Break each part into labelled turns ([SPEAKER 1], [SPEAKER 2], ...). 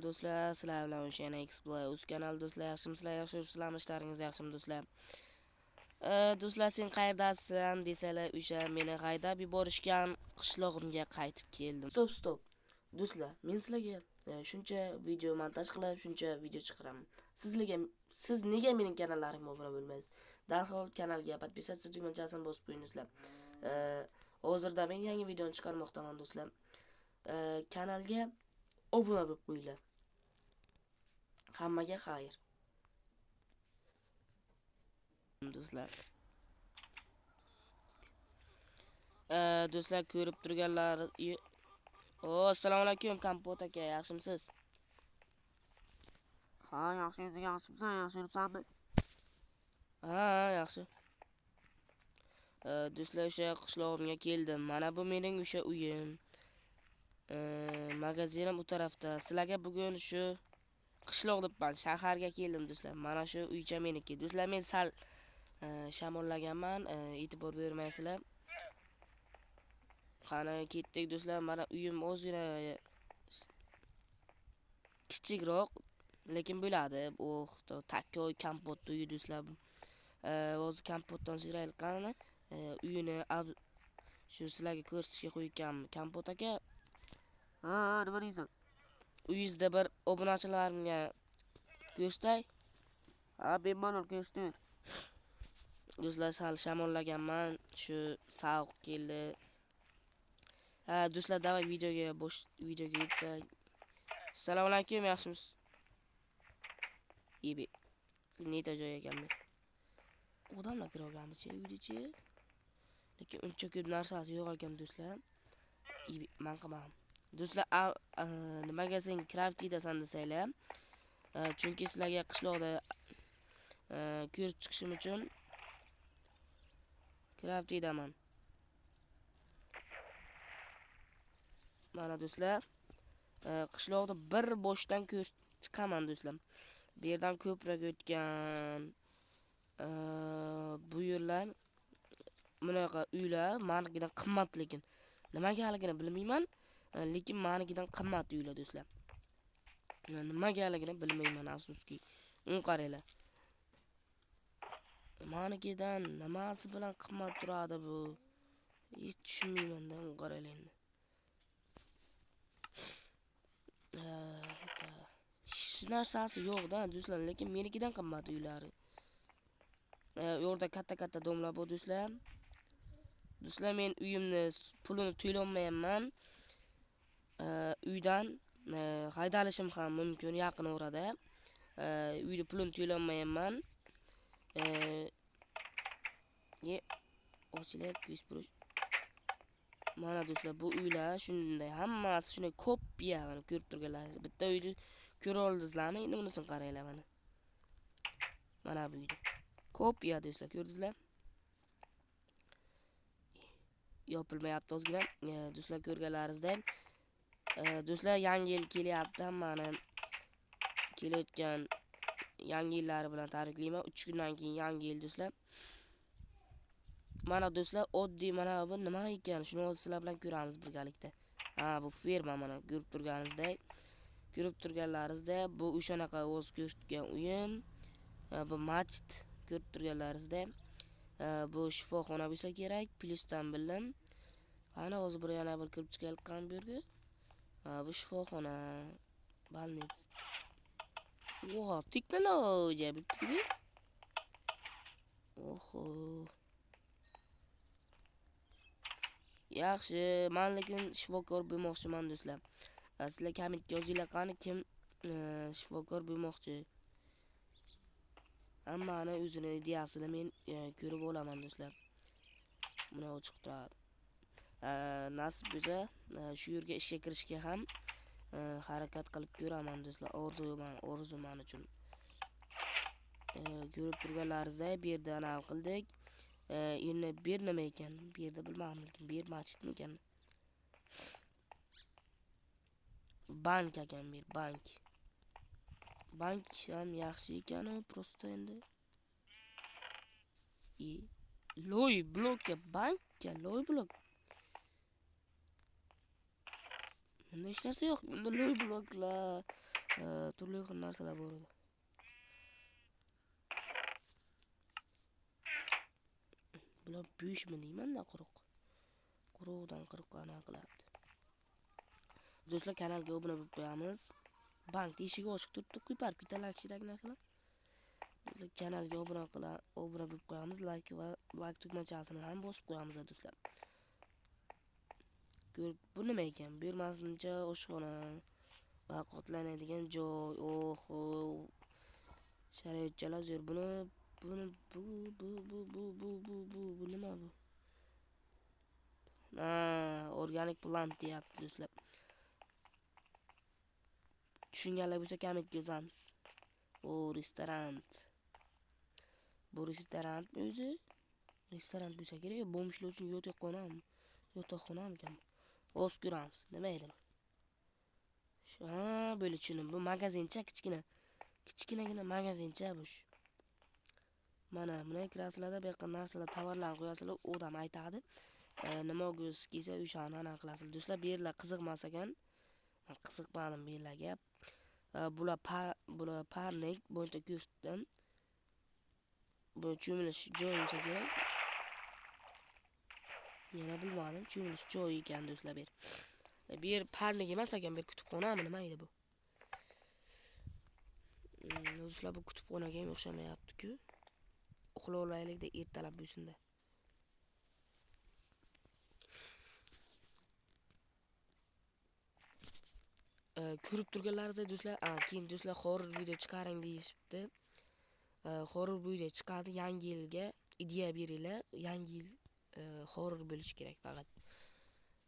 [SPEAKER 1] do'stlar, sizlar bilan o'sha yana Xplay o'z kanal do'stlar, yaxshimisizlar, yaxshi yuribsizlarmi, ishlaringiz yaxshimi do'stlar? Do'stlar, sen qayerdasan desalar, o'sha meni haydab yuborishgan qishlog'imga qaytib keldim. Stop. Do'stlar, men sizlarga shuncha video montaj qilib, shuncha video chiqaraman. Siz nega mening kanallarimga obuna bo'lmaysiz? Darhol kanalga podpisatsiya tugmachasini bosib qo'ying do'stlar. Hozirda men yangi videoni chiqarmoqdaman do'stlar. Kanalga obuna bo'lib qo'yinglar. Hammaga xayr. Do'stlar. Do'stlar ko'rib turganlar, assalomu alaykum Kompot aka, yaxshimisiz?
[SPEAKER 2] Ha, yaxshimisan, yaxshi yuribsanmi?
[SPEAKER 1] Ha, yaxshi. Do'stlar, o'sha qishlog'imga keldim. Mana bu mening o'sha uyim. Magazinim u tarafda. Sizlarga bugun shu qishloq debman, shaharga keldim do'stlar. Mana shu uycha meniki. Do'stlar, men sal shamollaganman, e'tibor bermaysizlar. Qani ketdik do'stlar. Mana uyim ozgina kichikroq, lekin bo'ladi. Takkoy Kompot uyi do'stlar. Hozir Kompotdan so'raylik qani. Uyini shu sizlarga ko'rsatishga qo'yganman. Kompot aka,
[SPEAKER 2] Ha, nima deysan?
[SPEAKER 1] uyingizda bir obunachilarimga ko'rsatay.
[SPEAKER 2] Ha, bemalol ko'rsatar.
[SPEAKER 1] Do'stlar, sal shamollaganman, shu sovuq keldi. Do'stlar, davay videoga yetsak. Assalomu alaykum, yaxshimisiz? Ibi. Neta joy ekanmi? Odamlar kirganmi-chi, uyda-chi? Lekin uncha ko'p narsasi yo'q ekan do'stlar. Ibi, men qilmam. Do'stlar, nimaga sen Crafty'dasan desanglar, chunki sizlarga qishloqda ko'rib chiqishim uchun Crafty'daman. Mana do'stlar, qishloqda bir boshdan ko'rib chiqaman do'stlar. Bu yerdan ko'prak o'tgan. Bu yerlar bunaqa uylar menikidan qimmat, lekin nimagaligini bilmayman, lekin menikidan qimmat uylar do'stlar. Nimagaligini bilmayman, afsuski. Qaranglar. Menikidan nimasi bilan qimmat turadi bu? Hech tushunmayman-da, qaranglar endi. Hech narsasi yo'q-da do'stlar, lekin menikidan qimmat uylari. Yo'lda katta domlar bor do'stlar. Do'stlar, men uyimni pulini to'lolmayman. Uydan haydalishim ham mumkin yaqin orada. Uyda pulini to'lolmayman. Ochilib ko'z. Mana do'stlar, bu uylar shunday, hammasi shunday kopiya, mana ko'rib turganlaringiz. Bitta uyni ko'ra oldingizlarmi? Endi bunisini qaranglar mana. Mana bu uyda. Kopiya do'stlar, ko'rdingizlar? Yopilmayapti ozgina. Do'stlar, ko'rganlaringizdek. Do'stlar, yangi yil kelyapti, hammani kelayotgan yangi yillari bilan tabriklayman. 3 kundan keyin yangi yil do'stlar. Mana do'stlar, oddiy mana bu nima ekan? Shuni hozir sizlar bilan ko'ramiz birgalikda. Bu ferma, mana ko'rib turganlaringizda, bu o'shanaqa o'z ko'rsatgan uyim. Bu masjid, ko'rib turganlaringizda. Bu shifoxona bo'lsa kerak, plyusdan bildim. Ana hozir yana bir kirib chiqaylik qani bu yerga. Bu shifoxona, больница. Texnologiya bitdi. Oho. Yaxshi, men lekin shifokor bo'lmoqchiman do'stlar. Sizlar kommentga yozinglar qani kim shifokor bo'lmoqchi. Hammani o'zini ideyasini men ko'rib olaman do'stlar. Buni ochiq turadi. Nasib bo'lsa, shu yerga ishga kirishga ham harakat qilib ko'raman do'stlar. Orzu men uchun. Ko'rib turganlaringizda bu yerda anav qildik. Endi ber nima ekan? Bu yerda bilmadim, lekin ber masjidmi ekan? Bank ekan, ber bank. Bank ham yaxshi ekan, prosta endi. Loy blok bank, loy blok. Bunda hech narsa yo'q. Bunda loy bloklar, turli xil narsalar bor edi. Bular büyüşmi deyman-da, quruqdan quruqqina qilyapti. Do'stlar, kanalga obuna bo'lib qo'yamiz. Bankda eshigi ochiq turibdi, qo'yib ketalar kishidagi narsalar. Do'stlar, kanalga obuna bo'lib qo'yamiz, like tugmachasini ham bosib qo'yamiz do'stlar. Bu nima ekan? Bermasimcha oshxona va qotlanadigan joy. Oho. Sharoitchalar zo'r. Bu nima bu? Organik plant deyapti do'stlar. Tushunganlar bo'lsa kommentga yozamiz. Restoran. Bu restoran o'zi restoran bo'lsa kerak, bo'mishlar uchun yotoqxonamikan? O'z ko'ramiz. Nima edi bu? Böyle tushundim. Bu magazincha, kichkinagina magazincha bu. Mana buni kirasizlarda bu yoqqa narsalar, tovarlarni qo'yasizlar, odam aytadi. Nima olgis kelsa o'shani ana qilasizlar. Do'stlar, bu yerlar qiziqmas ekan. Qiziqmadim bu yerlarga. Bular parnik bo'yicha ko'rsatdim. Bu cho'milish joyi bo'lsa kerak. Yana bilmadim, cho'milish joyi ekan do'stlar bu yer. Bu yer parnik emas ekan, bir kutubxonami, nima edi bu? Do'stlar, bu kutubxonaga ham o'xshamayapti-ku. Uxlab olaylik-da ertalab bo'lsin-da. Ko'rib turganlaringizda do'stlar, keyin do'stlar horror video chiqaring deyishibdi. Horror video chiqadi yangi yilga, ideya beringlar. Yangi yil horror bo'lishi kerak faqat.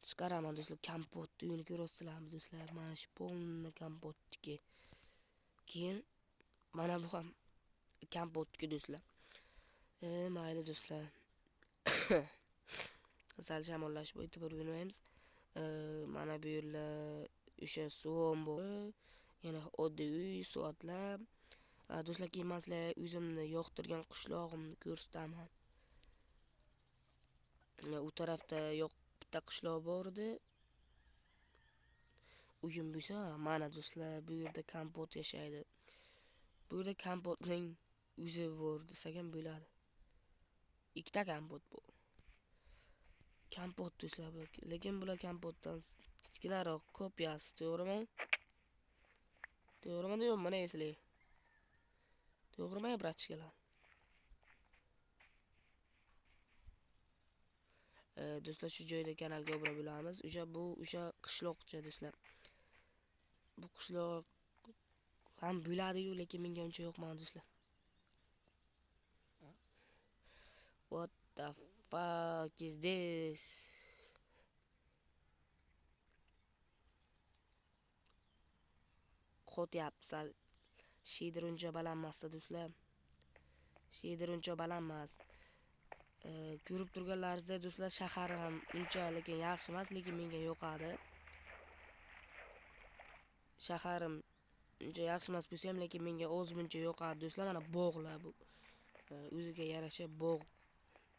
[SPEAKER 1] Chiqaraman do'stlar, kompot uyini ko'rasizlarmi do'stlar? Mana shu polni kompotniki. Keyin mana bu ham kompotniki do'stlar. Mayli do'stlar. Sal shamollash bo'yicha e'tibor bermaymiz. Mana bu yerlar o'sha suvom bor. Yana oddiy uy, soatlar. Do'stlar, keyin men sizlarga o'zimni yoqtirgan qishlog'imni ko'rsataman. U tarafda bitta qishloq bor edi. Uyim bo'lsa, mana do'stlar, bu yerda kompot yashaydi. Bu yerda kompotning o'zi bor desak ham bo'ladi. Ikkita kompot bu. Kompot do'stlar bu. Lekin bular kompotdan kichkinaroq kopiyasi, to'g'rimi? To'g'rimi deyapman, mana esli. To'g'rimi, bratishkalar? Do'stlar, shu joyda kanalga obuna bo'lamiz. O'sha qishloqcha do'stlar. Bu qishloq ham bo'ladi-yu, lekin menga uncha yoqmadi do'stlar. What the fuck is this? Qo'tyapti. Shader uncha balandmasdi do'stlar. Shader uncha balandmas. Ko'rib turganlaringizda do'stlar, shahar ham uncha lekin yaxshi emas, lekin menga yoqadi. Shaharim uncha yaxshi emas bo'lsa ham, lekin menga o'zmuncha yoqadi do'stlar. Mana bog'lar bu. O'ziga yarasha bog'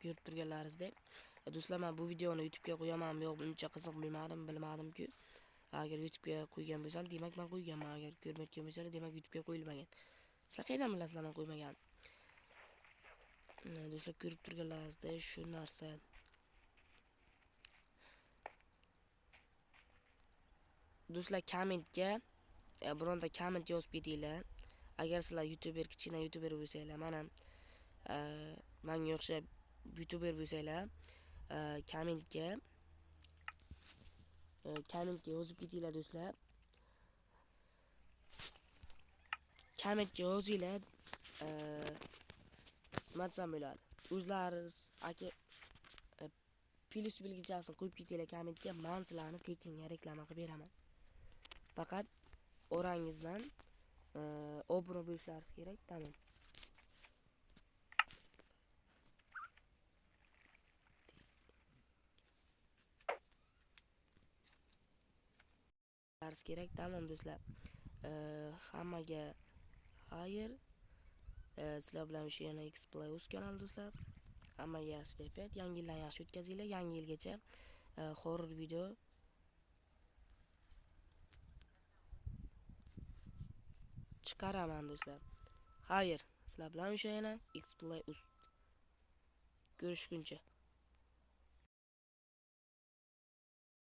[SPEAKER 1] ko'rib turganlaringizda. Do'stlar, men bu videoni YouTube'ga qo'yamanmi yo'q, uncha qiziq bilmadim-ku. Agar YouTube'ga qo'ygan bo'lsam, demak men qo'yganman. Agar ko'rmayotgan bo'lsangiz, demak YouTube'ga qo'yilmagan. Sizlar qayerdan bilasizlar men qo'ymagan? Do'stlar, ko'rib turganlaringizda shu narsa. Do'stlar, kommentga bironta komment yozib ketinglar. Agar sizlar kichkina YouTuber bo'lsanglar, mana menga o'xshab YouTuber bo'lsanglar, kommentga yozib ketinglar do'stlar. Kommentga yozinglar. Nima desam bo'ladi? O'zlaringiz plus belgichasini qo'yib ketinglar kommentga. Men sizlarni tekinga reklama qilib beraman. Faqat orangizdan obuna bo'lishlaringiz kerak, tamom. Kerak, tamom do'stlar. Hammaga xayr. Sizlar bilan o'sha yana Xplay o'z kanal do'stlar. Hammaga yaxshi kayfiyat, yangi yillarni yaxshi o'tkazinglar. Yangi yilgacha horror video chiqaraman do'stlar. Xayr, sizlar bilan o'sha yana Xplay.uz. Ko'rishguncha.